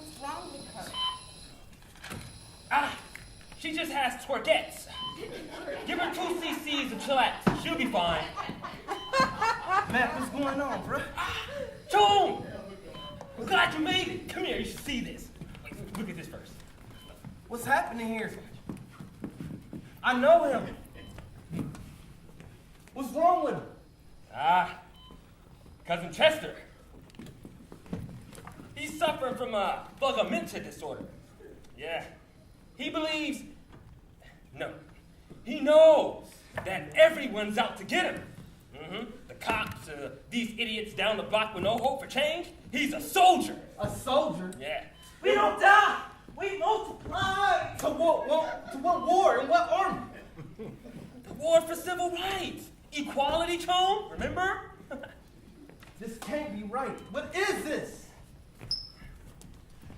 What's wrong with her? She just has twerkettes. Give her 2 cc's of chillax. She'll be fine. Matt, what's going on, bro? Joan! I'm glad you made it. Come here, you should see this. Wait, look at this first. What's happening here? I know him. What's wrong with him? Cousin Chester. He's suffering from a phlegmenta disorder. Yeah. He believes, no, he knows that everyone's out to get him. The cops, these idiots down the block with no hope for change. He's a soldier. A soldier? Yeah. We don't die. We multiply. To what war and what army? The war for civil rights. Equality, Chone, remember? This can't be right. What is this?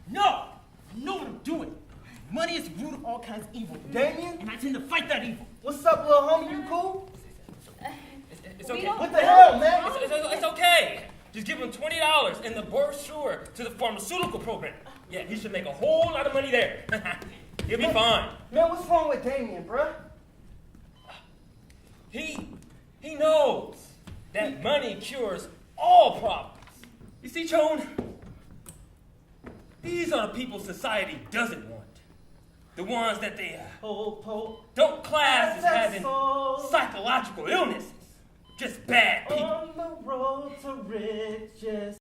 No! I know what I'm doing. Money is the root of all kinds of evil. Damien? And I tend to fight that evil. What's up, little homie? You cool? It's okay. What the hell, man? It's okay. Just give him $20 and the brochure to the pharmaceutical program. Yeah, he should make a whole lot of money there. He'll be fine. Man, what's wrong with Damien, bruh? He knows that money cures all problems. You see, Chone, these are the people society doesn't want. The ones that they don't class as having psychological illnesses. Just bad people. On the road to riches.